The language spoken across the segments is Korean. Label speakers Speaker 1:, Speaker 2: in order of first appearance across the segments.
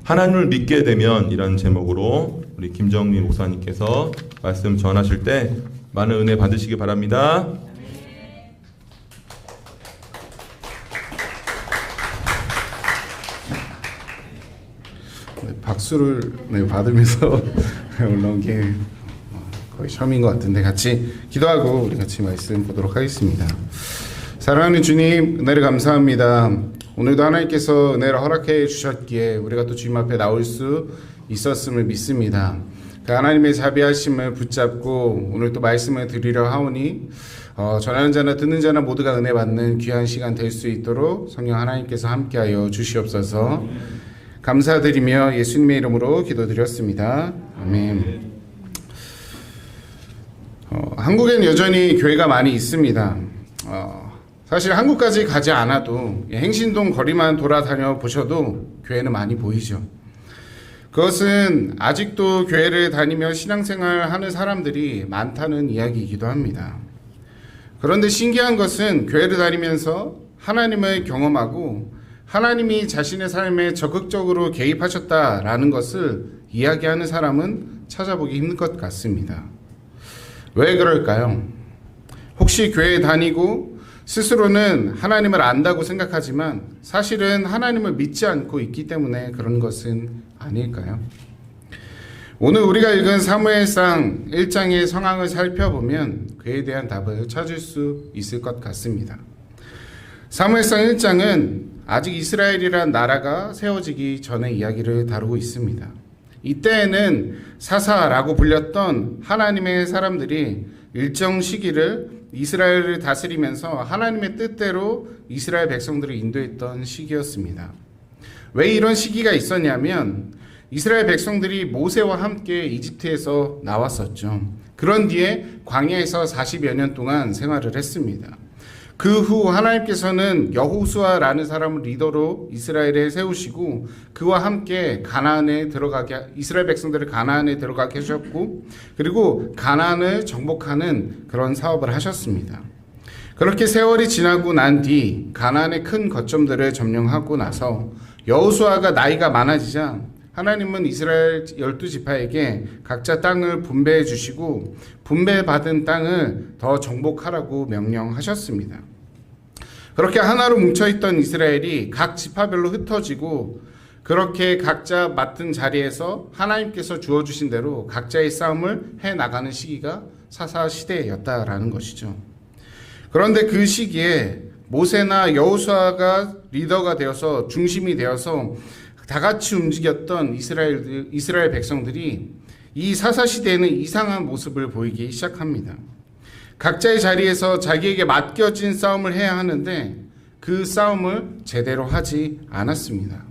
Speaker 1: 하나님을 믿게 되면 이라는 제목으로 우리 김정민 목사님께서 말씀 전하실 때 많은 은혜 받으시기 바랍니다.
Speaker 2: 박수를 받으면서 올라온 게 거의 처음인 것 같은데 같이 기도하고 우리 같이 말씀 보도록 하겠습니다. 사랑하는 주님, 은혜를 감사합니다. 오늘도 하나님께서 은혜를 허락해 주셨기에 우리가 또 주님 앞에 나올 수 있었음을 믿습니다. 그 하나님의 자비하심을 붙잡고 오늘 또 말씀을 드리려 하오니 전하는 자나 듣는 자나 모두가 은혜 받는 귀한 시간 될 수 있도록 성령 하나님께서 함께하여 주시옵소서. 감사드리며 예수님의 이름으로 기도드렸습니다. 아멘. 한국엔 여전히 교회가 많이 있습니다. 사실 한국까지 가지 않아도 행신동 거리만 돌아다녀 보셔도 교회는 많이 보이죠. 그것은 아직도 교회를 다니며 신앙생활 하는 사람들이 많다는 이야기이기도 합니다. 그런데 신기한 것은 교회를 다니면서 하나님을 경험하고 하나님이 자신의 삶에 적극적으로 개입하셨다라는 것을 이야기하는 사람은 찾아보기 힘든 것 같습니다. 왜 그럴까요? 혹시 교회에 다니고 스스로는 하나님을 안다고 생각하지만 사실은 하나님을 믿지 않고 있기 때문에 그런 것은 아닐까요? 오늘 우리가 읽은 사무엘상 1장의 상황을 살펴보면 그에 대한 답을 찾을 수 있을 것 같습니다. 사무엘상 1장은 아직 이스라엘이란 나라가 세워지기 전의 이야기를 다루고 있습니다. 이때에는 사사라고 불렸던 하나님의 사람들이 일정 시기를 이스라엘을 다스리면서 하나님의 뜻대로 이스라엘 백성들을 인도했던 시기였습니다. 왜 이런 시기가 있었냐면 이스라엘 백성들이 모세와 함께 이집트에서 나왔었죠. 그런 뒤에 광야에서 40여 년 동안 생활을 했습니다. 그 후 하나님께서는 여호수아라는 사람을 리더로 이스라엘에 세우시고 그와 함께 이스라엘 백성들을 가나안에 들어가게 하셨고 그리고 가나안을 정복하는 그런 사업을 하셨습니다. 그렇게 세월이 지나고 난 뒤 가나안의 큰 거점들을 점령하고 나서 여호수아가 나이가 많아지자 하나님은 이스라엘 12지파에게 각자 땅을 분배해 주시고 분배받은 땅을 더 정복하라고 명령하셨습니다. 그렇게 하나로 뭉쳐있던 이스라엘이 각 지파별로 흩어지고 그렇게 각자 맡은 자리에서 하나님께서 주어주신 대로 각자의 싸움을 해나가는 시기가 사사시대였다라는 것이죠. 그런데 그 시기에 모세나 여호수아가 리더가 되어서 중심이 되어서 다 같이 움직였던 이스라엘 백성들이 이 사사시대에는 이상한 모습을 보이기 시작합니다. 각자의 자리에서 자기에게 맡겨진 싸움을 해야 하는데 그 싸움을 제대로 하지 않았습니다.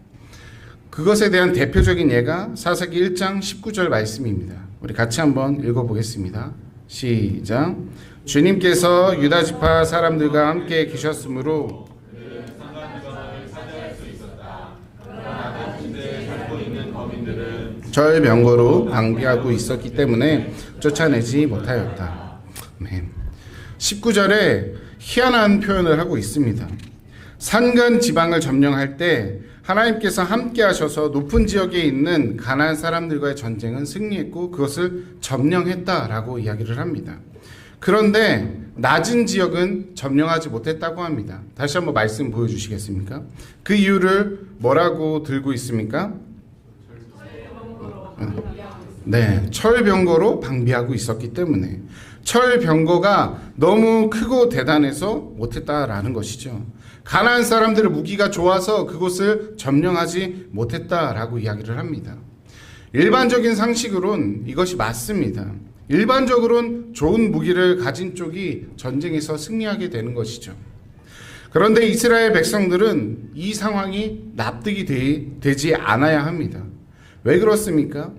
Speaker 2: 그것에 대한 대표적인 예가 사사기 1장 19절 말씀입니다. 우리 같이 한번 읽어보겠습니다. 시작. 주님께서 유다지파 사람들과 함께 계셨으므로 절 병거로 방비하고 있었기 때문에 쫓아내지 못하였다. 19절에 희한한 표현을 하고 있습니다. 산간 지방을 점령할 때 하나님께서 함께 하셔서 높은 지역에 있는 가나안 사람들과의 전쟁은 승리했고 그것을 점령했다라고 이야기를 합니다. 그런데 낮은 지역은 점령하지 못했다고 합니다. 다시 한번 말씀 보여주시겠습니까? 그 이유를 뭐라고 들고 있습니까? 네, 철병거로 방비하고 있었기 때문에 철병거가 너무 크고 대단해서 못했다라는 것이죠. 가나안 사람들의 무기가 좋아서 그곳을 점령하지 못했다라고 이야기를 합니다. 일반적인 상식으론 이것이 맞습니다. 일반적으로는 좋은 무기를 가진 쪽이 전쟁에서 승리하게 되는 것이죠. 그런데 이스라엘 백성들은 이 상황이 납득이 되지 않아야 합니다. 왜 그렇습니까?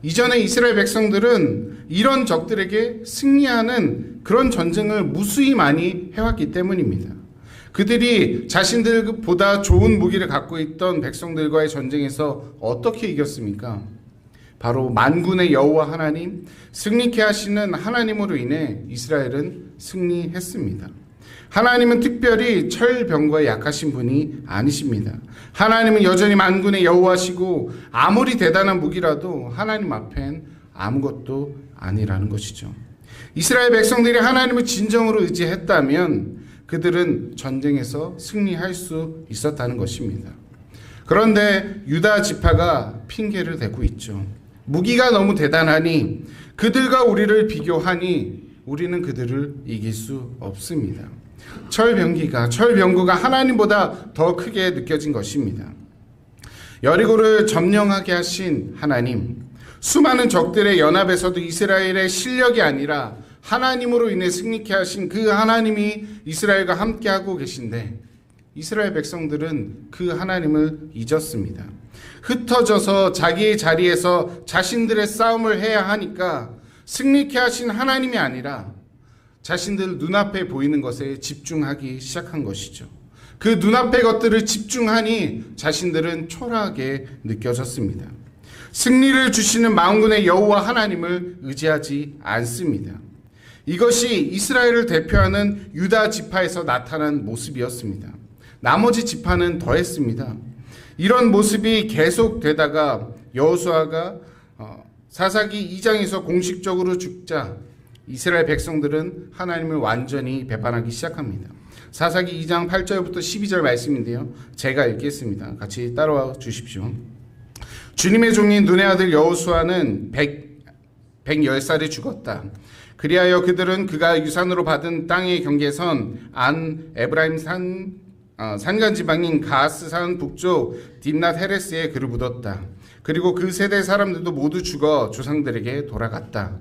Speaker 2: 이전에 이스라엘 백성들은 이런 적들에게 승리하는 그런 전쟁을 무수히 많이 해왔기 때문입니다. 그들이 자신들보다 좋은 무기를 갖고 있던 백성들과의 전쟁에서 어떻게 이겼습니까? 바로 만군의 여호와 하나님, 승리케 하시는 하나님으로 인해 이스라엘은 승리했습니다. 하나님은 특별히 철병거에 약하신 분이 아니십니다. 하나님은 여전히 만군의 여호와시고 아무리 대단한 무기라도 하나님 앞엔 아무것도 아니라는 것이죠. 이스라엘 백성들이 하나님을 진정으로 의지했다면 그들은 전쟁에서 승리할 수 있었다는 것입니다. 그런데 유다 지파가 핑계를 대고 있죠. 무기가 너무 대단하니 그들과 우리를 비교하니 우리는 그들을 이길 수 없습니다. 철병구가 하나님보다 더 크게 느껴진 것입니다. 여리고를 점령하게 하신 하나님, 수많은 적들의 연합에서도 이스라엘의 실력이 아니라 하나님으로 인해 승리케 하신 그 하나님이 이스라엘과 함께하고 계신데 이스라엘 백성들은 그 하나님을 잊었습니다. 흩어져서 자기의 자리에서 자신들의 싸움을 해야 하니까 승리케 하신 하나님이 아니라 자신들 눈앞에 보이는 것에 집중하기 시작한 것이죠. 그 눈앞의 것들을 집중하니 자신들은 초라하게 느껴졌습니다. 승리를 주시는 만군의 여호와 하나님을 의지하지 않습니다. 이것이 이스라엘을 대표하는 유다 지파에서 나타난 모습이었습니다. 나머지 지파는 더했습니다. 이런 모습이 계속되다가 여호수아가 사사기 2장에서 공식적으로 죽자 이스라엘 백성들은 하나님을 완전히 배반하기 시작합니다. 사사기 2장 8절부터 12절 말씀인데요. 제가 읽겠습니다. 같이 따라와 주십시오. 주님의 종인 눈의 아들 여호수아는 110살에 죽었다. 그리하여 그들은 그가 유산으로 받은 땅의 경계선 안 에브라임 산간 지방인 가스산 북쪽 딥낫 헤레스에 그를 묻었다. 그리고 그 세대 사람들도 모두 죽어 조상들에게 돌아갔다.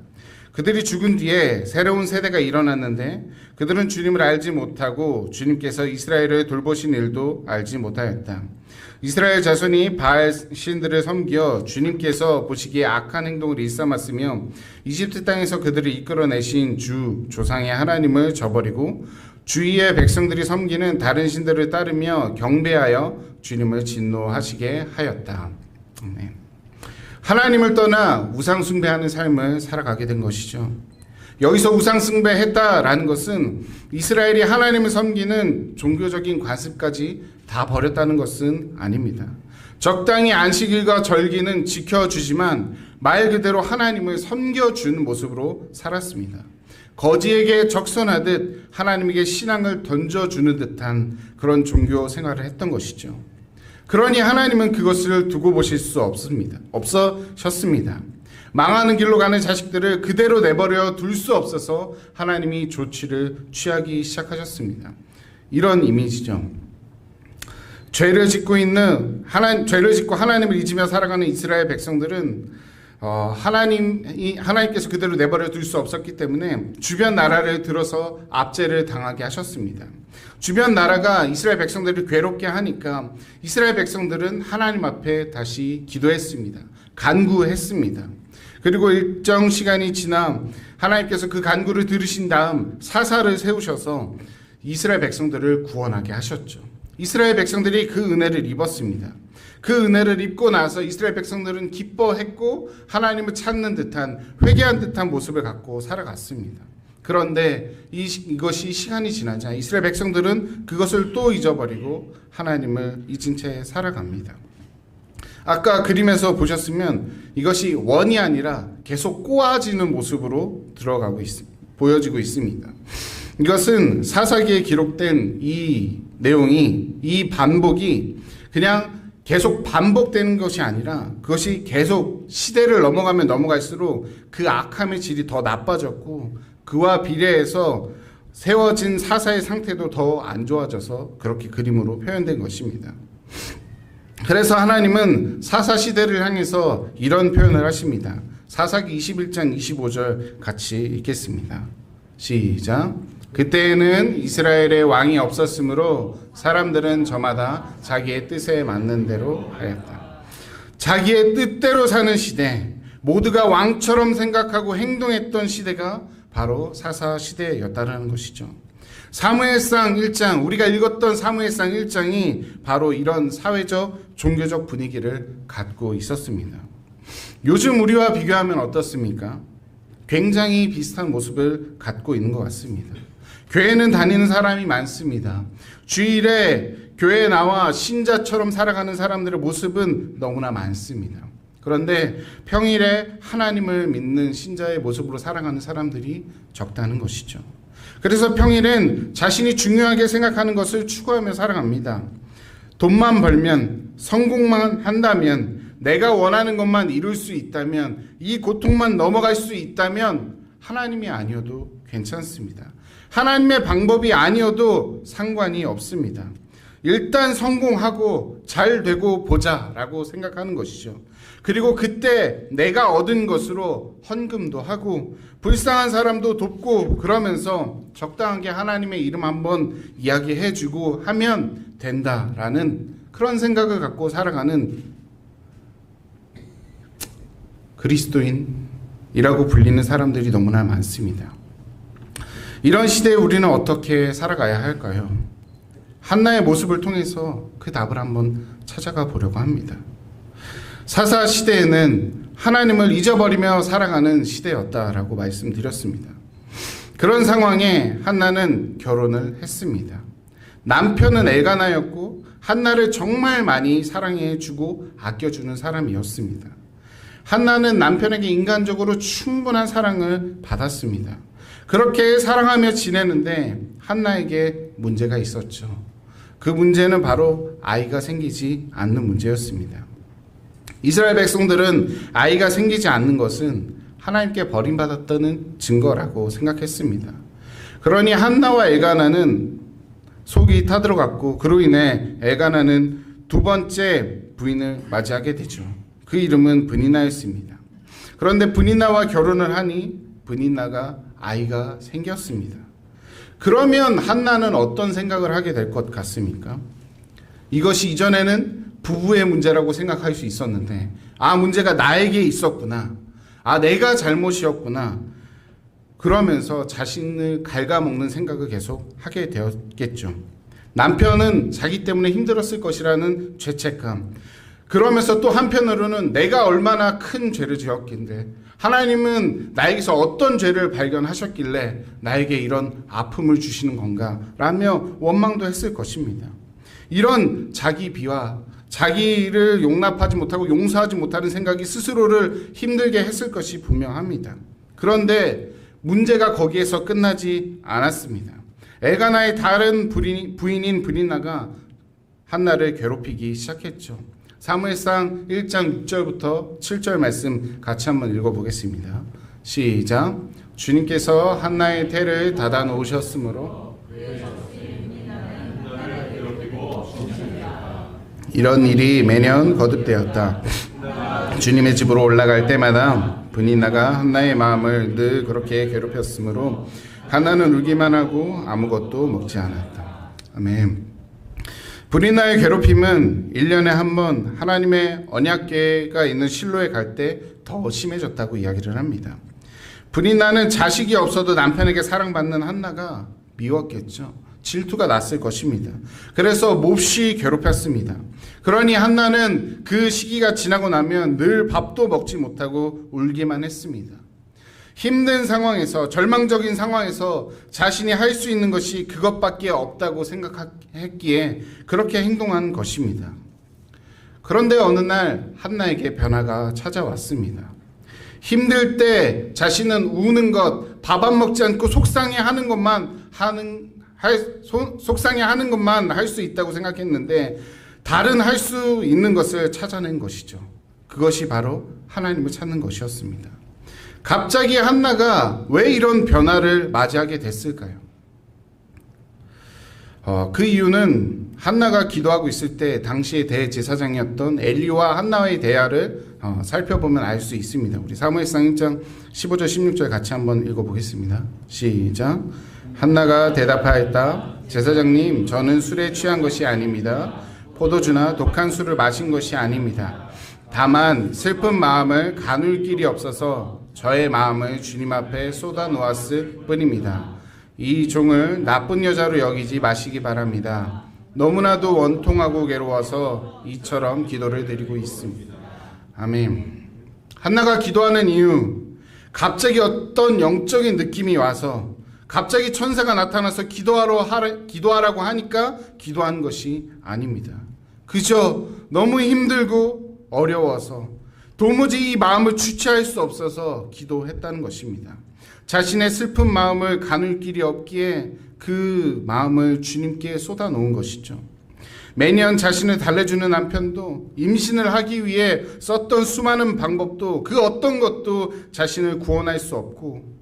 Speaker 2: 그들이 죽은 뒤에 새로운 세대가 일어났는데 그들은 주님을 알지 못하고 주님께서 이스라엘을 돌보신 일도 알지 못하였다. 이스라엘 자손이 바알 신들을 섬겨 주님께서 보시기에 악한 행동을 일삼았으며 이집트 땅에서 그들을 이끌어내신 주 조상의 하나님을 저버리고 주위의 백성들이 섬기는 다른 신들을 따르며 경배하여 주님을 진노하시게 하였다. 아멘. 하나님을 떠나 우상 숭배하는 삶을 살아가게 된 것이죠. 여기서 우상 숭배했다라는 것은 이스라엘이 하나님을 섬기는 종교적인 관습까지 다 버렸다는 것은 아닙니다. 적당히 안식일과 절기는 지켜주지만 말 그대로 하나님을 섬겨주는 모습으로 살았습니다. 거지에게 적선하듯 하나님에게 신앙을 던져주는 듯한 그런 종교 생활을 했던 것이죠. 그러니 하나님은 그것을 두고 보실 수 없으셨습니다. 망하는 길로 가는 자식들을 그대로 내버려 둘 수 없어서 하나님이 조치를 취하기 시작하셨습니다. 이런 이미지죠. 죄를 짓고 하나님을 잊으며 살아가는 이스라엘 백성들은 하나님께서 그대로 내버려 둘 수 없었기 때문에 주변 나라를 들어서 압제를 당하게 하셨습니다. 주변 나라가 이스라엘 백성들을 괴롭게 하니까 이스라엘 백성들은 하나님 앞에 다시 기도했습니다. 간구했습니다. 그리고 일정 시간이 지나 하나님께서 그 간구를 들으신 다음 사사를 세우셔서 이스라엘 백성들을 구원하게 하셨죠. 이스라엘 백성들이 그 은혜를 입었습니다. 그 은혜를 입고 나서 이스라엘 백성들은 기뻐했고 하나님을 찾는 듯한 회개한 듯한 모습을 갖고 살아갔습니다. 그런데 이것이 시간이 지나자 이스라엘 백성들은 그것을 또 잊어버리고 하나님을 잊은 채 살아갑니다. 아까 그림에서 보셨으면 이것이 원이 아니라 계속 꼬아지는 모습으로 보여지고 있습니다. 이것은 사사기에 기록된 이 내용이, 이 반복이 그냥 계속 반복되는 것이 아니라 그것이 계속 시대를 넘어가면 넘어갈수록 그 악함의 질이 더 나빠졌고 그와 비례해서 세워진 사사의 상태도 더 안 좋아져서 그렇게 그림으로 표현된 것입니다. 그래서 하나님은 사사 시대를 향해서 이런 표현을 하십니다. 사사기 21장 25절 같이 읽겠습니다. 시작. 그때에는 이스라엘의 왕이 없었으므로 사람들은 저마다 자기의 뜻에 맞는 대로 하였다. 자기의 뜻대로 사는 시대, 모두가 왕처럼 생각하고 행동했던 시대가 바로 사사 시대였다는 것이죠. 사무엘상 1장, 우리가 읽었던 사무엘상 1장이 바로 이런 사회적, 종교적 분위기를 갖고 있었습니다. 요즘 우리와 비교하면 어떻습니까? 굉장히 비슷한 모습을 갖고 있는 것 같습니다. 교회는 다니는 사람이 많습니다. 주일에 교회에 나와 신자처럼 살아가는 사람들의 모습은 너무나 많습니다. 그런데 평일에 하나님을 믿는 신자의 모습으로 살아가는 사람들이 적다는 것이죠. 그래서 평일엔 자신이 중요하게 생각하는 것을 추구하며 살아갑니다. 돈만 벌면, 성공만 한다면, 내가 원하는 것만 이룰 수 있다면, 이 고통만 넘어갈 수 있다면 하나님이 아니어도 괜찮습니다. 하나님의 방법이 아니어도 상관이 없습니다. 일단 성공하고 잘 되고 보자라고 생각하는 것이죠. 그리고 그때 내가 얻은 것으로 헌금도 하고 불쌍한 사람도 돕고 그러면서 적당하게 하나님의 이름 한번 이야기해주고 하면 된다라는 그런 생각을 갖고 살아가는 그리스도인이라고 불리는 사람들이 너무나 많습니다. 이런 시대에 우리는 어떻게 살아가야 할까요? 한나의 모습을 통해서 그 답을 한번 찾아가 보려고 합니다. 사사 시대에는 하나님을 잊어버리며 살아가는 시대였다라고 말씀드렸습니다. 그런 상황에 한나는 결혼을 했습니다. 남편은 엘가나였고 한나를 정말 많이 사랑해주고 아껴주는 사람이었습니다. 한나는 남편에게 인간적으로 충분한 사랑을 받았습니다. 그렇게 사랑하며 지내는데 한나에게 문제가 있었죠. 그 문제는 바로 아이가 생기지 않는 문제였습니다. 이스라엘 백성들은 아이가 생기지 않는 것은 하나님께 버림받았다는 증거라고 생각했습니다. 그러니 한나와 엘가나는 속이 타들어갔고 그로 인해 엘가나는 두 번째 부인을 맞이하게 되죠. 그 이름은 브니나였습니다. 그런데 브니나와 결혼을 하니 브니나가 아이가 생겼습니다. 그러면 한나는 어떤 생각을 하게 될 것 같습니까? 이것이 이전에는 부부의 문제라고 생각할 수 있었는데 문제가 나에게 있었구나. 내가 잘못이었구나. 그러면서 자신을 갉아먹는 생각을 계속 하게 되었겠죠. 남편은 자기 때문에 힘들었을 것이라는 죄책감. 그러면서 또 한편으로는 내가 얼마나 큰 죄를 지었길래 하나님은 나에게서 어떤 죄를 발견하셨길래 나에게 이런 아픔을 주시는 건가 라며 원망도 했을 것입니다. 이런 자기 비하, 자기를 용납하지 못하고 용서하지 못하는 생각이 스스로를 힘들게 했을 것이 분명합니다. 그런데 문제가 거기에서 끝나지 않았습니다. 엘가나의 다른 부인인 브니나가 한나를 괴롭히기 시작했죠. 사무엘상 1장 6절부터 7절 말씀 같이 한번 읽어보겠습니다. 시작. 주님께서 한나의 태를 닫아 놓으셨으므로 이런 일이 매년 거듭되었다. 주님의 집으로 올라갈 때마다 브니나가 한나의 마음을 늘 그렇게 괴롭혔으므로 한나는 울기만 하고 아무것도 먹지 않았다. 아멘. 브니나의 괴롭힘은 1년에 한 번 하나님의 언약궤가 있는 실로에 갈 때 더 심해졌다고 이야기를 합니다. 브니나는 자식이 없어도 남편에게 사랑받는 한나가 미웠겠죠. 질투가 났을 것입니다. 그래서 몹시 괴롭혔습니다. 그러니 한나는 그 시기가 지나고 나면 늘 밥도 먹지 못하고 울기만 했습니다. 힘든 상황에서, 절망적인 상황에서 자신이 할 수 있는 것이 그것밖에 없다고 생각했기에 그렇게 행동한 것입니다. 그런데 어느 날 한나에게 변화가 찾아왔습니다. 힘들 때 자신은 우는 것, 밥 안 먹지 않고 속상해하는 것만 할 수 있다고 생각했는데 다른 할 수 있는 것을 찾아낸 것이죠. 그것이 바로 하나님을 찾는 것이었습니다. 갑자기 한나가 왜 이런 변화를 맞이하게 됐을까요? 그 이유는 한나가 기도하고 있을 때 당시의 대제사장이었던 엘리와 한나의 대화를 살펴보면 알 수 있습니다. 우리 사무엘상 1장 15절 16절 같이 한번 읽어보겠습니다. 시작. 한나가 대답하였다. 제사장님, 저는 술에 취한 것이 아닙니다. 포도주나 독한 술을 마신 것이 아닙니다. 다만 슬픈 마음을 가눌 길이 없어서 저의 마음을 주님 앞에 쏟아 놓았을 뿐입니다. 이 종을 나쁜 여자로 여기지 마시기 바랍니다. 너무나도 원통하고 괴로워서 이처럼 기도를 드리고 있습니다. 아멘. 한나가 기도하는 이유, 갑자기 어떤 영적인 느낌이 와서 갑자기 천사가 나타나서 기도하라고 하니까 기도한 것이 아닙니다. 그저 너무 힘들고 어려워서 도무지 이 마음을 주체할 수 없어서 기도했다는 것입니다. 자신의 슬픈 마음을 가눌 길이 없기에 그 마음을 주님께 쏟아놓은 것이죠. 매년 자신을 달래주는 남편도 임신을 하기 위해 썼던 수많은 방법도 그 어떤 것도 자신을 구원할 수 없고,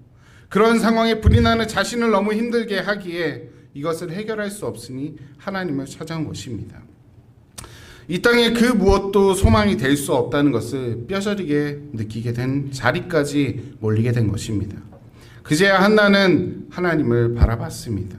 Speaker 2: 그런 상황에 불이 나는 자신을 너무 힘들게 하기에 이것을 해결할 수 없으니 하나님을 찾아온 것입니다. 이 땅에 그 무엇도 소망이 될 수 없다는 것을 뼈저리게 느끼게 된 자리까지 몰리게 된 것입니다. 그제야 한나는 하나님을 바라봤습니다.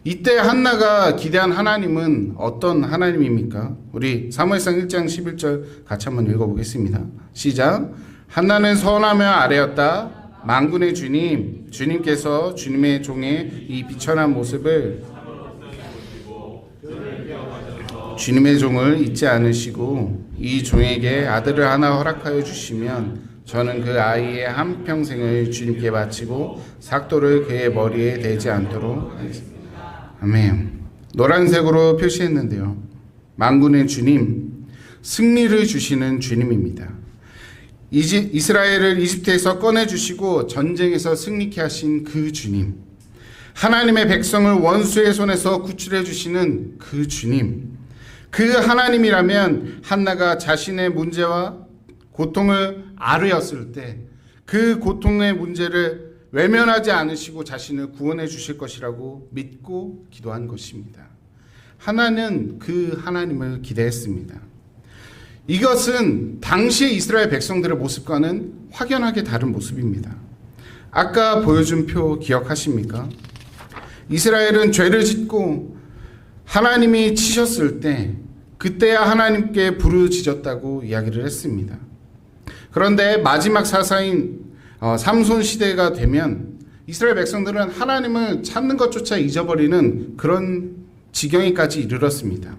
Speaker 2: 이때 한나가 기대한 하나님은 어떤 하나님입니까? 우리 사무엘상 1장 11절 같이 한번 읽어보겠습니다. 시작. 한나는 선하며 아뢰었다. 만군의 주님, 주님께서 주님의 종의 이 비천한 모습을 주님의 종을 잊지 않으시고 이 종에게 아들을 하나 허락하여 주시면 저는 그 아이의 한평생을 주님께 바치고 삭도를 그의 머리에 대지 않도록 하겠습니다. 아멘. 노란색으로 표시했는데요. 만군의 주님, 승리를 주시는 주님입니다. 이스라엘을 이집트에서 꺼내주시고 전쟁에서 승리케 하신 그 주님, 하나님의 백성을 원수의 손에서 구출해 주시는 그 주님, 그 하나님이라면 한나가 자신의 문제와 고통을 아뢰었을 때 그 고통의 문제를 외면하지 않으시고 자신을 구원해 주실 것이라고 믿고 기도한 것입니다. 하나는 그 하나님을 기대했습니다. 이것은 당시의 이스라엘 백성들의 모습과는 확연하게 다른 모습입니다. 아까 보여준 표 기억하십니까? 이스라엘은 죄를 짓고 하나님이 치셨을 때 그때야 하나님께 부르짖었다고 이야기를 했습니다. 그런데 마지막 사사인 삼손 시대가 되면 이스라엘 백성들은 하나님을 찾는 것조차 잊어버리는 그런 지경에까지 이르렀습니다.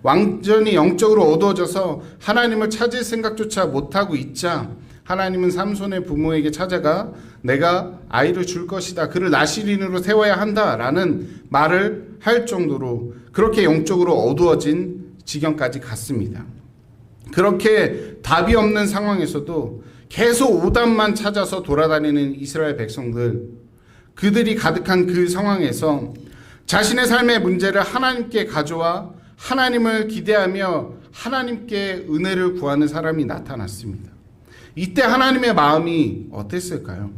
Speaker 2: 완전히 영적으로 어두워져서 하나님을 찾을 생각조차 못하고 있자 하나님은 삼손의 부모에게 찾아가 내가 아이를 줄 것이다, 그를 나시린으로 세워야 한다라는 말을 할 정도로 그렇게 영적으로 어두워진 지경까지 갔습니다. 그렇게 답이 없는 상황에서도 계속 오답만 찾아서 돌아다니는 이스라엘 백성들, 그들이 가득한 그 상황에서 자신의 삶의 문제를 하나님께 가져와 하나님을 기대하며 하나님께 은혜를 구하는 사람이 나타났습니다. 이때 하나님의 마음이 어땠을까요?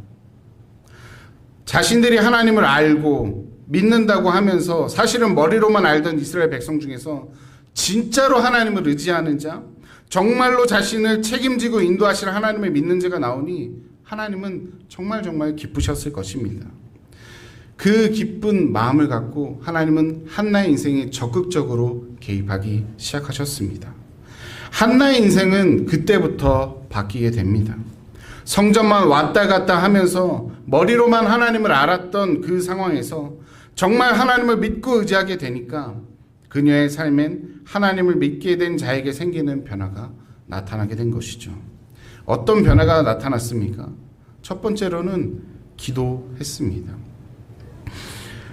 Speaker 2: 자신들이 하나님을 알고 믿는다고 하면서 사실은 머리로만 알던 이스라엘 백성 중에서 진짜로 하나님을 의지하는 자, 정말로 자신을 책임지고 인도하실 하나님을 믿는 자가 나오니 하나님은 정말 기쁘셨을 것입니다. 그 기쁜 마음을 갖고 하나님은 한나의 인생에 적극적으로 개입하기 시작하셨습니다. 한나의 인생은 그때부터 바뀌게 됩니다. 성전만 왔다 갔다 하면서 머리로만 하나님을 알았던 그 상황에서 정말 하나님을 믿고 의지하게 되니까 그녀의 삶엔 하나님을 믿게 된 자에게 생기는 변화가 나타나게 된 것이죠. 어떤 변화가 나타났습니까? 첫 번째로는 기도했습니다.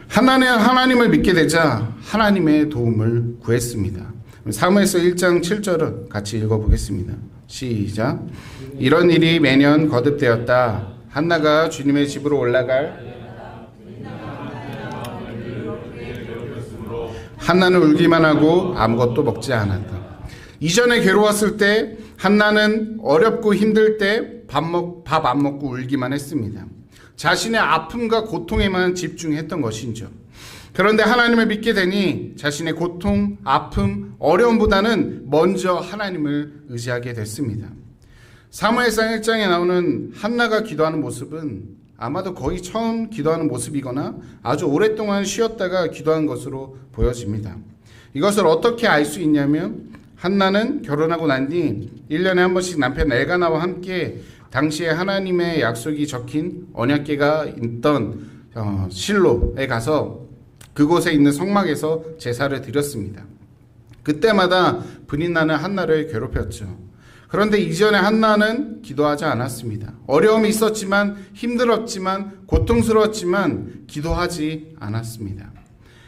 Speaker 2: 하나님을 믿게 되자 하나님의 도움을 구했습니다. 사무엘서 1장 7절을 같이 읽어보겠습니다. 시작. 이런 일이 매년 거듭되었다. 한나가 주님의 집으로 올라갈 한나는 울기만 하고 아무것도 먹지 않았다. 이전에 괴로웠을 때 한나는 어렵고 힘들 때 밥 안 먹고 울기만 했습니다. 자신의 아픔과 고통에만 집중했던 것이죠. 그런데 하나님을 믿게 되니 자신의 고통, 아픔, 어려움보다는 먼저 하나님을 의지하게 됐습니다. 사무엘상 1장에 나오는 한나가 기도하는 모습은 아마도 거의 처음 기도하는 모습이거나 아주 오랫동안 쉬었다가 기도한 것으로 보여집니다. 이것을 어떻게 알 수 있냐면 한나는 결혼하고 난 뒤 1년에 한 번씩 남편 엘가나와 함께 당시에 하나님의 약속이 적힌 언약궤가 있던 실로에 가서 그곳에 있는 성막에서 제사를 드렸습니다. 그때마다 불이 나는 한나를 괴롭혔죠. 그런데 이전에 한나는 기도하지 않았습니다. 어려움이 있었지만, 힘들었지만, 고통스러웠지만 기도하지 않았습니다.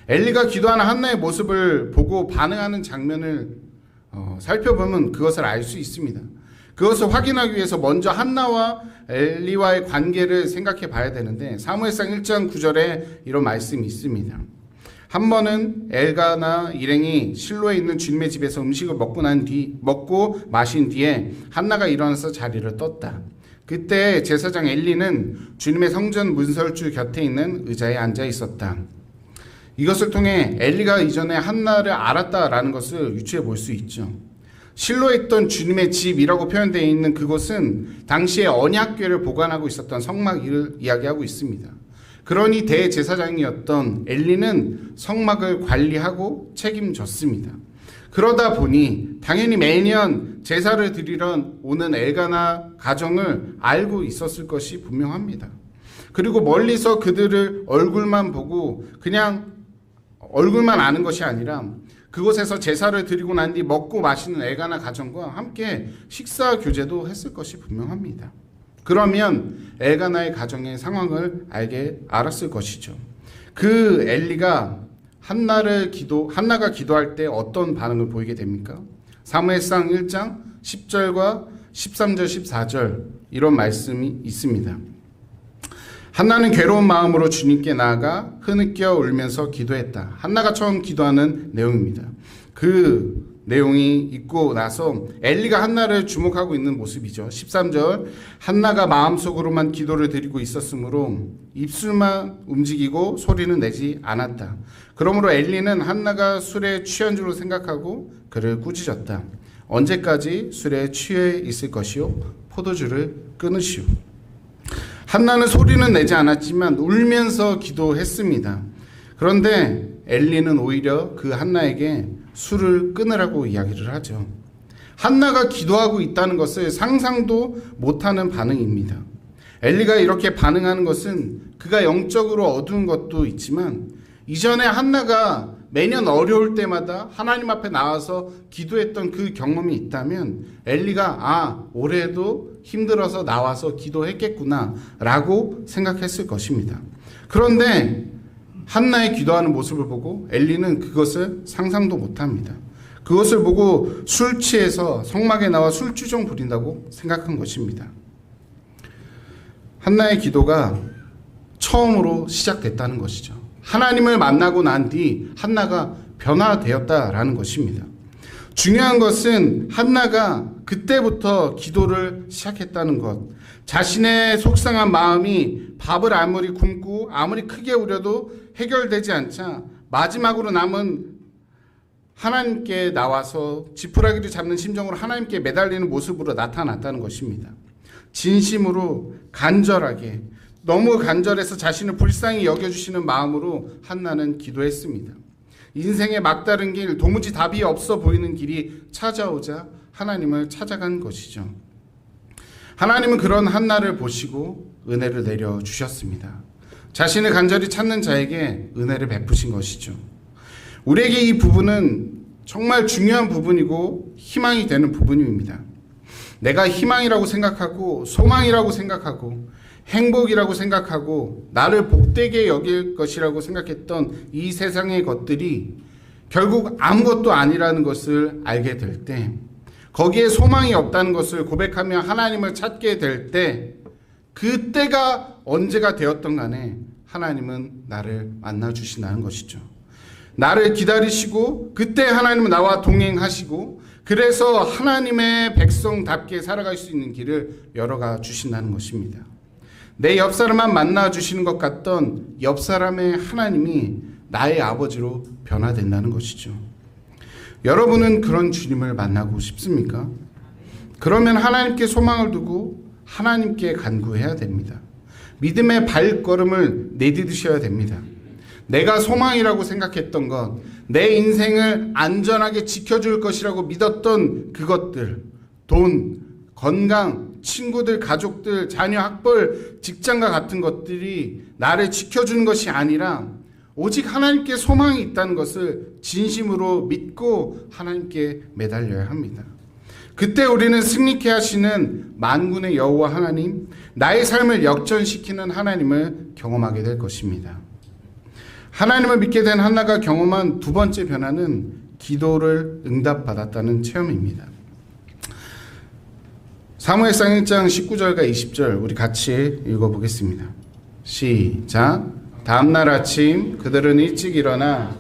Speaker 2: 엘리가 기도하는 한나의 모습을 보고 반응하는 장면을 살펴보면 그것을 알 수 있습니다. 그것을 확인하기 위해서 먼저 한나와 엘리와의 관계를 생각해 봐야 되는데, 사무엘상 1장 9절에 이런 말씀이 있습니다. 한 번은 엘가나 일행이 실로에 있는 주님의 집에서 음식을 먹고 마신 뒤에 한나가 일어나서 자리를 떴다. 그때 제사장 엘리는 주님의 성전 문설주 곁에 있는 의자에 앉아 있었다. 이것을 통해 엘리가 이전에 한나를 알았다라는 것을 유추해 볼 수 있죠. 실로에 있던 주님의 집이라고 표현되어 있는 그곳은 당시에 언약궤를 보관하고 있었던 성막을 이야기하고 있습니다. 그러니 대제사장이었던 엘리는 성막을 관리하고 책임졌습니다. 그러다 보니 당연히 매년 제사를 드리러 오는 엘가나 가정을 알고 있었을 것이 분명합니다. 그리고 멀리서 그들을 얼굴만 보고 그냥 얼굴만 아는 것이 아니라 그곳에서 제사를 드리고 난 뒤 먹고 마시는 엘가나 가정과 함께 식사 교제도 했을 것이 분명합니다. 그러면 엘가나의 가정의 상황을 알았을 것이죠. 그 엘리가 한나가 기도할 때 어떤 반응을 보이게 됩니까? 사무엘상 1장 10절과 13절 14절 이런 말씀이 있습니다. 한나는 괴로운 마음으로 주님께 나아가 흐느껴 울면서 기도했다. 한나가 처음 기도하는 내용입니다. 그 내용이 있고 나서 엘리가 한나를 주목하고 있는 모습이죠. 13절 한나가 마음속으로만 기도를 드리고 있었으므로 입술만 움직이고 소리는 내지 않았다. 그러므로 엘리는 한나가 술에 취한 줄로 생각하고 그를 꾸짖었다. 언제까지 술에 취해 있을 것이요? 포도주를 끊으시오. 한나는 소리는 내지 않았지만 울면서 기도했습니다. 그런데 엘리는 오히려 그 한나에게 술을 끊으라고 이야기를 하죠. 한나가 기도하고 있다는 것을 상상도 못하는 반응입니다. 엘리가 이렇게 반응하는 것은 그가 영적으로 어두운 것도 있지만 이전에 한나가 매년 어려울 때마다 하나님 앞에 나와서 기도했던 그 경험이 있다면 엘리가 올해도 힘들어서 나와서 기도했겠구나 라고 생각했을 것입니다. 그런데 한나의 기도하는 모습을 보고 엘리는 그것을 상상도 못합니다. 그것을 보고 술 취해서 성막에 나와 술주정 부린다고 생각한 것입니다. 한나의 기도가 처음으로 시작됐다는 것이죠. 하나님을 만나고 난 뒤 한나가 변화되었다라는 것입니다. 중요한 것은 한나가 그때부터 기도를 시작했다는 것. 자신의 속상한 마음이 밥을 아무리 굶고 아무리 크게 우려도 해결되지 않자 마지막으로 남은 하나님께 나와서 지푸라기를 잡는 심정으로 하나님께 매달리는 모습으로 나타났다는 것입니다. 진심으로 간절하게 너무 간절해서 자신을 불쌍히 여겨주시는 마음으로 한나는 기도했습니다. 인생의 막다른 길, 도무지 답이 없어 보이는 길이 찾아오자 하나님을 찾아간 것이죠. 하나님은 그런 한나를 보시고 은혜를 내려주셨습니다. 자신을 간절히 찾는 자에게 은혜를 베푸신 것이죠. 우리에게 이 부분은 정말 중요한 부분이고 희망이 되는 부분입니다. 내가 희망이라고 생각하고 소망이라고 생각하고 행복이라고 생각하고 나를 복되게 여길 것이라고 생각했던 이 세상의 것들이 결국 아무것도 아니라는 것을 알게 될 때, 거기에 소망이 없다는 것을 고백하며 하나님을 찾게 될 때, 그때가 언제가 되었던 간에 하나님은 나를 만나주신다는 것이죠. 나를 기다리시고 그때 하나님은 나와 동행하시고 그래서 하나님의 백성답게 살아갈 수 있는 길을 열어가 주신다는 것입니다. 내 옆사람만 만나주시는 것 같던 옆사람의 하나님이 나의 아버지로 변화된다는 것이죠. 여러분은 그런 주님을 만나고 싶습니까? 그러면 하나님께 소망을 두고 하나님께 간구해야 됩니다. 믿음의 발걸음을 내디디셔야 됩니다. 내가 소망이라고 생각했던 것, 내 인생을 안전하게 지켜줄 것이라고 믿었던 그것들, 돈, 건강, 친구들, 가족들, 자녀 학벌, 직장과 같은 것들이 나를 지켜주는 것이 아니라 오직 하나님께 소망이 있다는 것을 진심으로 믿고 하나님께 매달려야 합니다. 그때 우리는 승리케 하시는 만군의 여호와 하나님, 나의 삶을 역전시키는 하나님을 경험하게 될 것입니다. 하나님을 믿게 된 한나가 경험한 두 번째 변화는 기도를 응답받았다는 체험입니다. 사무엘상 1장 19절과 20절 우리 같이 읽어보겠습니다. 시작. 다음날 아침 그들은 일찍 일어나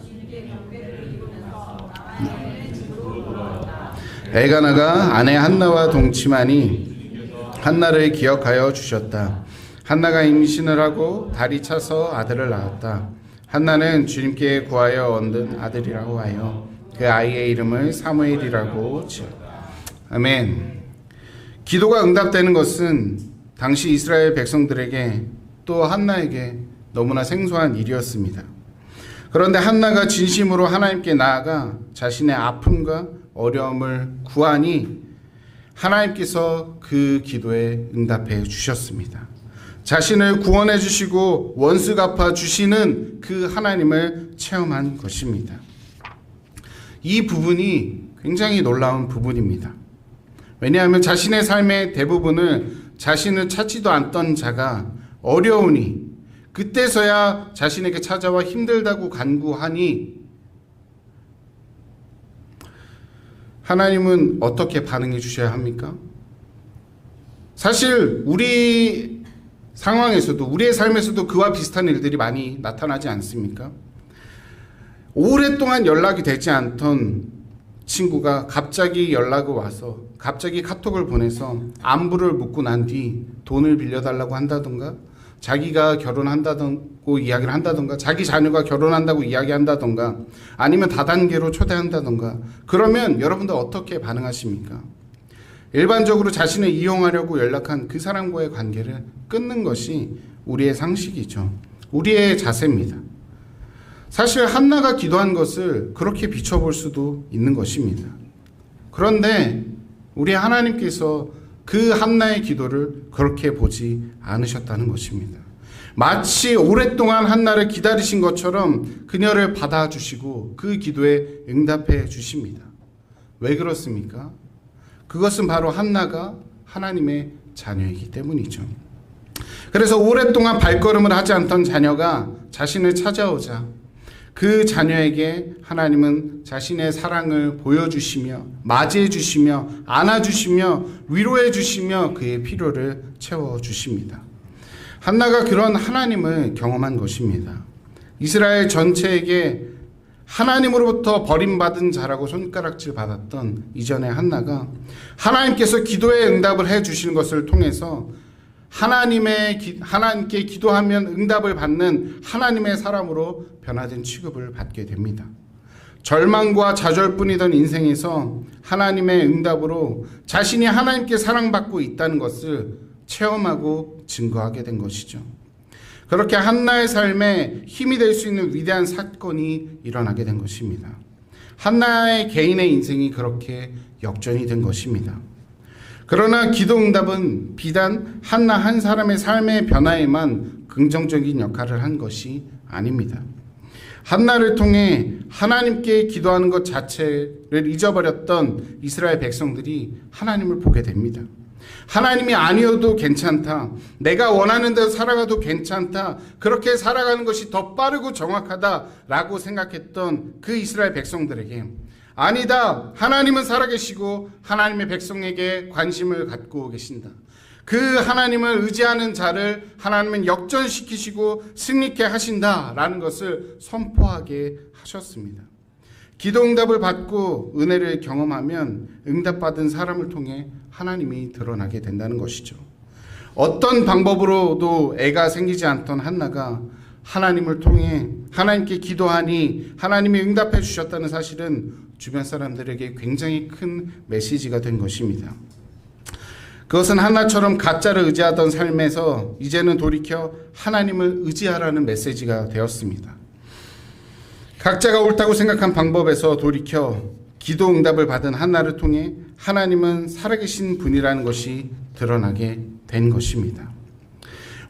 Speaker 2: 엘가나가 아내 한나와 동침하니 한나를 기억하여 주셨다. 한나가 임신을 하고 달이 차서 아들을 낳았다. 한나는 주님께 구하여 얻은 아들이라고 하여 그 아이의 이름을 사무엘이라고 지었다. 아멘. 기도가 응답되는 것은 당시 이스라엘 백성들에게 또 한나에게 너무나 생소한 일이었습니다. 그런데 한나가 진심으로 하나님께 나아가 자신의 아픔과 어려움을 구하니 하나님께서 그 기도에 응답해 주셨습니다. 자신을 구원해 주시고 원수 갚아 주시는 그 하나님을 체험한 것입니다. 이 부분이 굉장히 놀라운 부분입니다. 왜냐하면 자신의 삶의 대부분을 자신을 찾지도 않던 자가 어려우니 그때서야 자신에게 찾아와 힘들다고 간구하니 하나님은 어떻게 반응해 주셔야 합니까? 사실 우리 상황에서도 우리의 삶에서도 그와 비슷한 일들이 많이 나타나지 않습니까? 오랫동안 연락이 되지 않던 친구가 갑자기 연락을 와서 갑자기 카톡을 보내서 안부를 묻고 난 뒤 돈을 빌려달라고 한다던가 자기가 결혼한다고 이야기를 한다던가 자기 자녀가 결혼한다고 이야기한다던가 아니면 다단계로 초대한다던가 그러면 여러분들 어떻게 반응하십니까? 일반적으로 자신을 이용하려고 연락한 그 사람과의 관계를 끊는 것이 우리의 상식이죠. 우리의 자세입니다. 사실 한나가 기도한 것을 그렇게 비춰볼 수도 있는 것입니다. 그런데 우리 하나님께서 그 한나의 기도를 그렇게 보지 않으셨다는 것입니다. 마치 오랫동안 한나를 기다리신 것처럼 그녀를 받아주시고 그 기도에 응답해 주십니다. 왜 그렇습니까? 그것은 바로 한나가 하나님의 자녀이기 때문이죠. 그래서 오랫동안 발걸음을 하지 않던 자녀가 자신을 찾아오자 그 자녀에게 하나님은 자신의 사랑을 보여주시며 맞이해 주시며 안아주시며 위로해 주시며 그의 필요를 채워주십니다. 한나가 그런 하나님을 경험한 것입니다. 이스라엘 전체에게 하나님으로부터 버림받은 자라고 손가락질 받았던 이전의 한나가 하나님께서 기도에 응답을 해 주시는 것을 통해서 하나님께 기도하면 응답을 받는 하나님의 사람으로 변화된 취급을 받게 됩니다. 절망과 좌절뿐이던 인생에서 하나님의 응답으로 자신이 하나님께 사랑받고 있다는 것을 체험하고 증거하게 된 것이죠. 그렇게 한나의 삶에 힘이 될 수 있는 위대한 사건이 일어나게 된 것입니다. 한나의 개인의 인생이 그렇게 역전이 된 것입니다. 그러나 기도 응답은 비단 한나 한 사람의 삶의 변화에만 긍정적인 역할을 한 것이 아닙니다. 한나를 통해 하나님께 기도하는 것 자체를 잊어버렸던 이스라엘 백성들이 하나님을 보게 됩니다. 하나님이 아니어도 괜찮다. 내가 원하는 대로 살아가도 괜찮다. 그렇게 살아가는 것이 더 빠르고 정확하다라고 생각했던 그 이스라엘 백성들에게 아니다. 하나님은 살아계시고 하나님의 백성에게 관심을 갖고 계신다. 그 하나님을 의지하는 자를 하나님은 역전시키시고 승리케 하신다라는 것을 선포하게 하셨습니다. 기도 응답을 받고 은혜를 경험하면 응답받은 사람을 통해 하나님이 드러나게 된다는 것이죠. 어떤 방법으로도 애가 생기지 않던 한나가 하나님을 통해 하나님께 기도하니 하나님이 응답해 주셨다는 사실은 주변 사람들에게 굉장히 큰 메시지가 된 것입니다. 그것은 한나처럼 가짜를 의지하던 삶에서 이제는 돌이켜 하나님을 의지하라는 메시지가 되었습니다. 각자가 옳다고 생각한 방법에서 돌이켜 기도 응답을 받은 한나를 통해 하나님은 살아계신 분이라는 것이 드러나게 된 것입니다.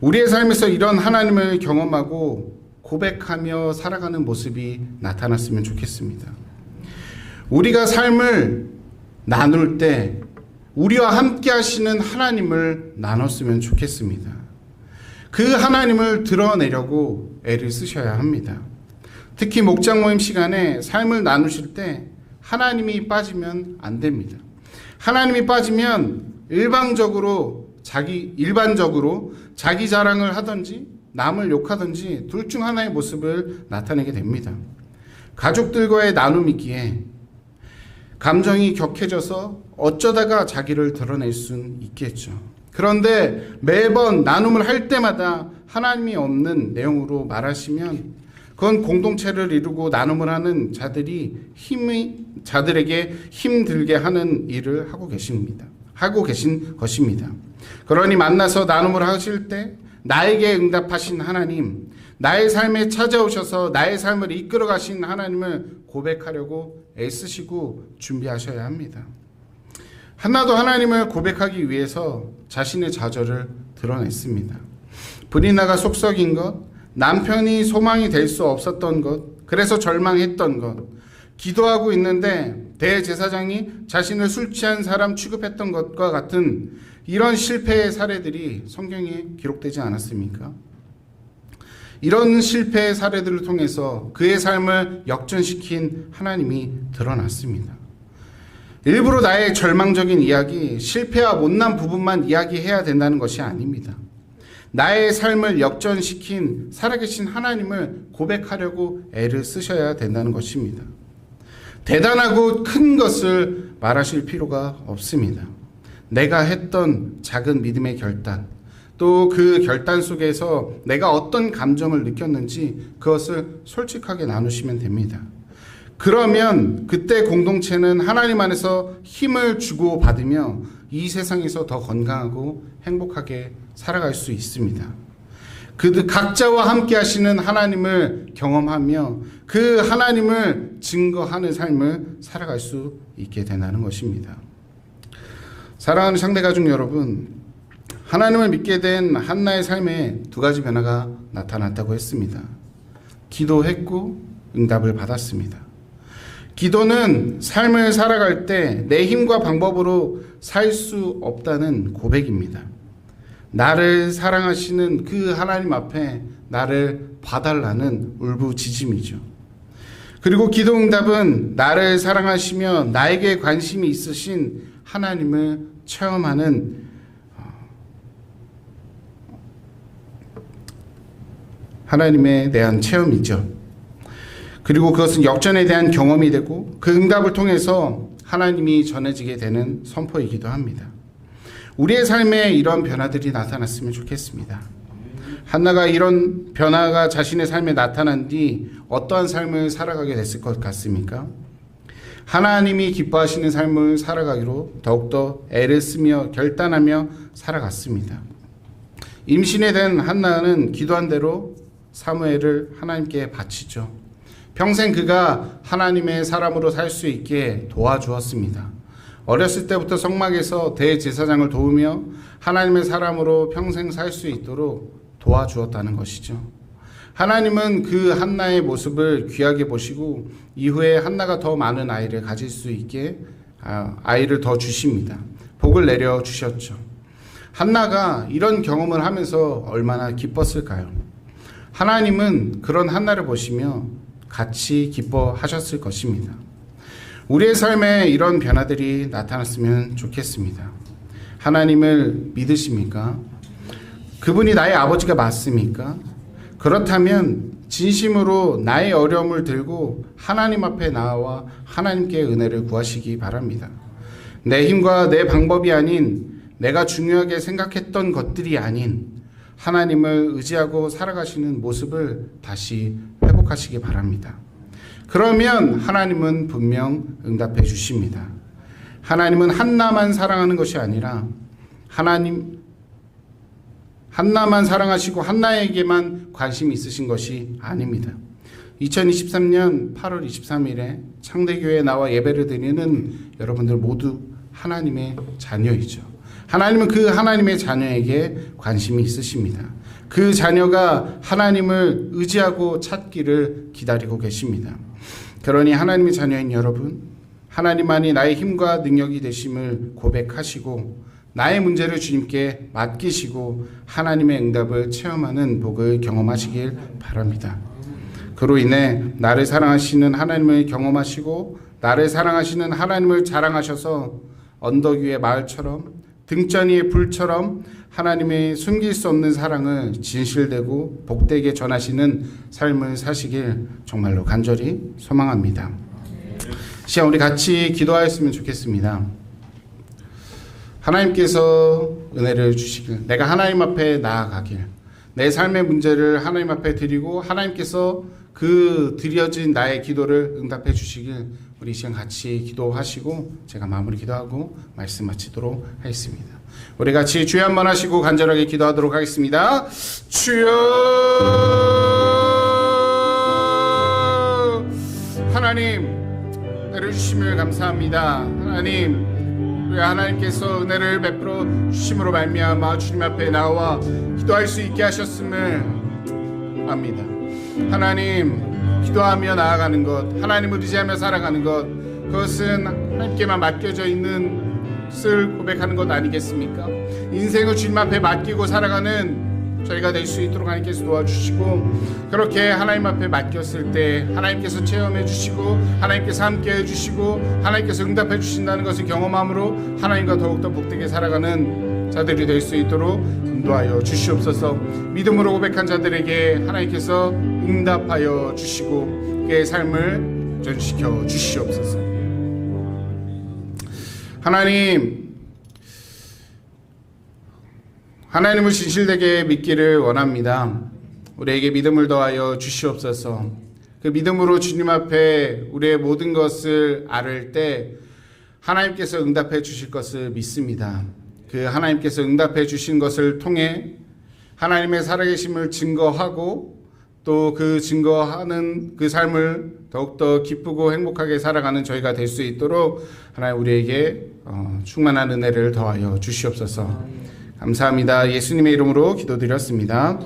Speaker 2: 우리의 삶에서 이런 하나님을 경험하고 고백하며 살아가는 모습이 나타났으면 좋겠습니다. 우리가 삶을 나눌 때 우리와 함께 하시는 하나님을 나눴으면 좋겠습니다. 그 하나님을 드러내려고 애를 쓰셔야 합니다. 특히 목장 모임 시간에 삶을 나누실 때 하나님이 빠지면 안 됩니다. 하나님이 빠지면 일반적으로 자기 자랑을 하든지 남을 욕하든지 둘 중 하나의 모습을 나타내게 됩니다. 가족들과의 나눔이기에 감정이 격해져서 어쩌다가 자기를 드러낼 수는 있겠죠. 그런데 매번 나눔을 할 때마다 하나님이 없는 내용으로 말하시면 그건 공동체를 이루고 나눔을 하는 자들에게 힘들게 하는 일을 하고 계신 것입니다. 그러니 만나서 나눔을 하실 때 나에게 응답하신 하나님, 나의 삶에 찾아오셔서 나의 삶을 이끌어 가신 하나님을 고백하려고 애쓰시고 준비하셔야 합니다. 한나도 하나님을 고백하기 위해서 자신의 좌절을 드러냈습니다. 불이 나가 속썩인 것, 남편이 소망이 될 수 없었던 것, 그래서 절망했던 것, 기도하고 있는데 대제사장이 자신을 술 취한 사람 취급했던 것과 같은 이런 실패의 사례들이 성경에 기록되지 않았습니까? 이런 실패의 사례들을 통해서 그의 삶을 역전시킨 하나님이 드러났습니다. 일부러 나의 절망적인 이야기, 실패와 못난 부분만 이야기해야 된다는 것이 아닙니다. 나의 삶을 역전시킨 살아계신 하나님을 고백하려고 애를 쓰셔야 된다는 것입니다. 대단하고 큰 것을 말하실 필요가 없습니다. 내가 했던 작은 믿음의 결단, 또 그 결단 속에서 내가 어떤 감정을 느꼈는지 그것을 솔직하게 나누시면 됩니다. 그러면 그때 공동체는 하나님 안에서 힘을 주고 받으며 이 세상에서 더 건강하고 행복하게 살아갈 수 있습니다. 그 각자와 함께 하시는 하나님을 경험하며 그 하나님을 증거하는 삶을 살아갈 수 있게 된다는 것입니다. 사랑하는 상대가족 여러분, 하나님을 믿게 된 한나의 삶에 두 가지 변화가 나타났다고 했습니다. 기도했고 응답을 받았습니다. 기도는 삶을 살아갈 때 내 힘과 방법으로 살 수 없다는 고백입니다. 나를 사랑하시는 그 하나님 앞에 나를 봐달라는 울부짖음이죠. 그리고 기도 응답은 나를 사랑하시며 나에게 관심이 있으신 하나님을 체험하는 하나님에 대한 체험이죠. 그리고 그것은 역전에 대한 경험이 되고 그 응답을 통해서 하나님이 전해지게 되는 선포이기도 합니다. 우리의 삶에 이런 변화들이 나타났으면 좋겠습니다. 한나가 이런 변화가 자신의 삶에 나타난 뒤 어떠한 삶을 살아가게 됐을 것 같습니까? 하나님이 기뻐하시는 삶을 살아가기로 더욱더 애를 쓰며 결단하며 살아갔습니다. 임신에 된 한나는 기도한 대로 사무엘을 하나님께 바치죠. 평생 그가 하나님의 사람으로 살 수 있게 도와주었습니다. 어렸을 때부터 성막에서 대제사장을 도우며 하나님의 사람으로 평생 살 수 있도록 도와주었다는 것이죠. 하나님은 그 한나의 모습을 귀하게 보시고 이후에 한나가 더 많은 아이를 가질 수 있게 아이를 더 주십니다. 복을 내려 주셨죠. 한나가 이런 경험을 하면서 얼마나 기뻤을까요? 하나님은 그런 한나를 보시며 같이 기뻐하셨을 것입니다. 우리의 삶에 이런 변화들이 나타났으면 좋겠습니다. 하나님을 믿으십니까? 그분이 나의 아버지가 맞습니까? 그렇다면 진심으로 나의 어려움을 들고 하나님 앞에 나와 하나님께 은혜를 구하시기 바랍니다. 내 힘과 내 방법이 아닌 내가 중요하게 생각했던 것들이 아닌 하나님을 의지하고 살아가시는 모습을 다시 회복하시기 바랍니다. 그러면 하나님은 분명 응답해 주십니다. 하나님은 한나만 사랑하는 것이 아니라 한나만 사랑하시고 한나에게만 관심이 있으신 것이 아닙니다. 2023년 8월 23일에 창대교회에 나와 예배를 드리는 여러분들 모두 하나님의 자녀이죠. 하나님은 그 하나님의 자녀에게 관심이 있으십니다. 그 자녀가 하나님을 의지하고 찾기를 기다리고 계십니다. 그러니 하나님의 자녀인 여러분, 하나님만이 나의 힘과 능력이 되심을 고백하시고 나의 문제를 주님께 맡기시고 하나님의 응답을 체험하는 복을 경험하시길 바랍니다. 그로 인해 나를 사랑하시는 하나님을 경험하시고 나를 사랑하시는 하나님을 자랑하셔서 언덕 위의 마을처럼 등잔 위의 불처럼 하나님의 숨길 수 없는 사랑을 진실되고 복되게 전하시는 삶을 사시길 정말로 간절히 소망합니다. 시간 우리 같이 기도하였으면 좋겠습니다. 하나님께서 은혜를 주시길, 내가 하나님 앞에 나아가길, 내 삶의 문제를 하나님 앞에 드리고 하나님께서 그 드려진 나의 기도를 응답해 주시길 우리 시간 같이 기도하시고 제가 마무리 기도하고 말씀 마치도록 하겠습니다. 우리 같이 주여 한번 하시고 간절하게 기도하도록 하겠습니다. 주여, 하나님 은혜를 주심을 감사합니다. 하나님, 우리 하나님께서 은혜를 베풀어 주심으로 말미암아 주님 앞에 나와 기도할 수 있게 하셨음을 압니다. 하나님, 기도하며 나아가는 것, 하나님을 의지하며 살아가는 것, 그것은 하나님께만 맡겨져 있는 것을 고백하는 것 아니겠습니까? 인생을 주님 앞에 맡기고 살아가는 저희가 될 수 있도록 하나님께서 도와주시고, 그렇게 하나님 앞에 맡겼을 때 하나님께서 체험해 주시고 하나님께서 함께 해주시고 하나님께서 응답해 주신다는 것을 경험함으로 하나님과 더욱더 복되게 살아가는 자들이 될 수 있도록 인도하여 주시옵소서. 믿음으로 고백한 자들에게 하나님께서 응답하여 주시고 그의 삶을 전시켜 주시옵소서. 하나님을 진실되게 믿기를 원합니다. 우리에게 믿음을 더하여 주시옵소서. 그 믿음으로 주님 앞에 우리의 모든 것을 아뢰을 때 하나님께서 응답해 주실 것을 믿습니다. 그 하나님께서 응답해 주신 것을 통해 하나님의 살아계심을 증거하고 또 그 증거하는 그 삶을 더욱더 기쁘고 행복하게 살아가는 저희가 될 수 있도록 하나님 우리에게 충만한 은혜를 더하여 주시옵소서. 감사합니다. 예수님의 이름으로 기도드렸습니다.